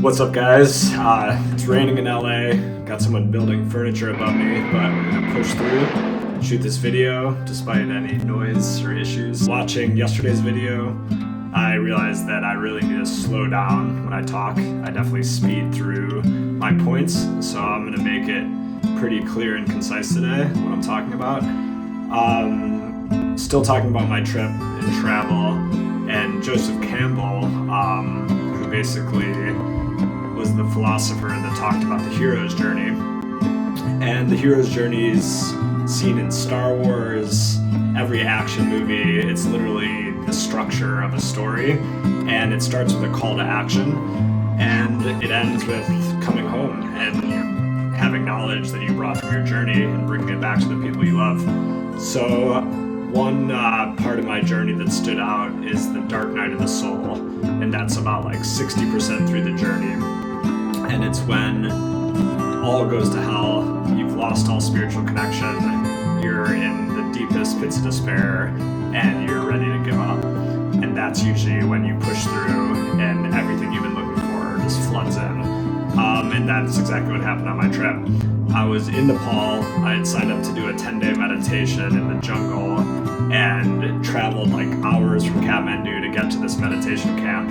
What's up, guys? It's raining in LA. Got someone building furniture above me, but we're gonna push through, shoot this video despite any noise or issues. Watching yesterday's video, I realized that I really need to slow down when I talk. I definitely speed through my points, so I'm gonna make it pretty clear and concise today what I'm talking about. Still talking about my trip and travel, and Joseph Campbell, who basically was the philosopher that talked about the hero's journey. And the hero's journey is seen in Star Wars, every action movie. It's literally the structure of a story, and it starts with a call to action, and it ends with coming home and having knowledge that you brought from your journey and bringing it back to the people you love. So one part of my journey that stood out is the dark night of the soul, and that's about like 60% through the journey. And it's when all goes to hell, you've lost all spiritual connection, you're in the deepest pits of despair, and you're ready to give up. And that's usually when you push through and everything you've been looking for just floods in. And that's exactly what happened on my trip. I was in Nepal. I had signed up to do a 10-day meditation in the jungle and traveled like hours from Kathmandu to get to this meditation camp,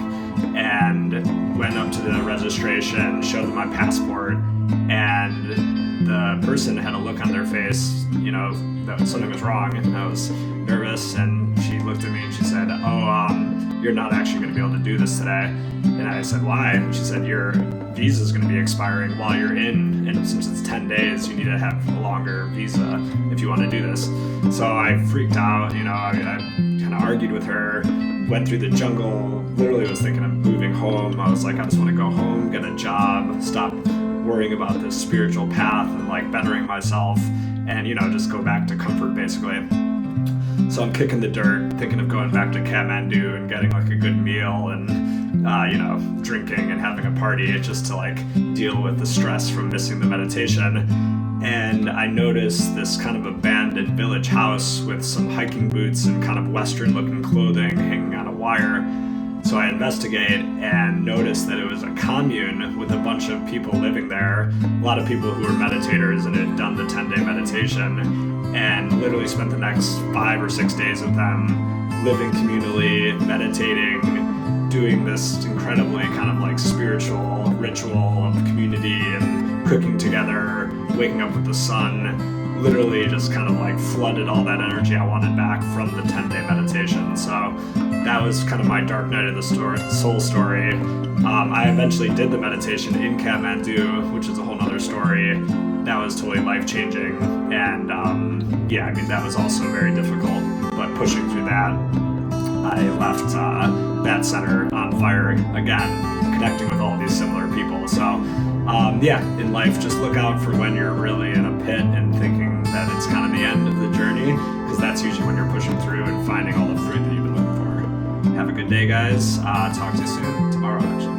and went up to the registration, showed them my passport, and the person had a look on their face, that something was wrong, and I was nervous, and she looked at me and she said, you're not actually going to be able to do this today. And I said, why? And she said, your visa is going to be expiring while you're in, and since it's 10 days, you need to have a longer visa if you want to do this. So I freaked out, I kind of argued with her, went through the jungle, literally was thinking of moving home. I was like, I just want to go home, get a job, stop worrying about this spiritual path and like bettering myself, and just go back to comfort basically. So I'm kicking the dirt, thinking of going back to Kathmandu and getting like a good meal and drinking and having a party just to like deal with the stress from missing the meditation. And I noticed this kind of abandoned village house with some hiking boots and kind of Western looking clothing hanging on a wire. So I investigate and noticed that it was a commune with a bunch of people living there, a lot of people who were meditators and had done the 10-day meditation, and literally spent the next 5 or 6 days with them, living communally, meditating, doing this incredibly kind of like spiritual ritual of community and cooking together, waking up with the sun. Literally just kind of like flooded all that energy I wanted back from the 10-day meditation. So that was kind of my dark night of the soul story. I eventually did the meditation in Kathmandu, which is a whole nother story. That was totally life-changing, and that was also very difficult, but pushing through that, I left that center on fire again, connecting with all these similar people. So in life, just look out for when you're really in a pit and thinking that it's kind of the end of the journey, because that's usually when you're pushing through and finding all the fruit that you've been looking for. Have a good day, guys. Talk to you soon, tomorrow actually.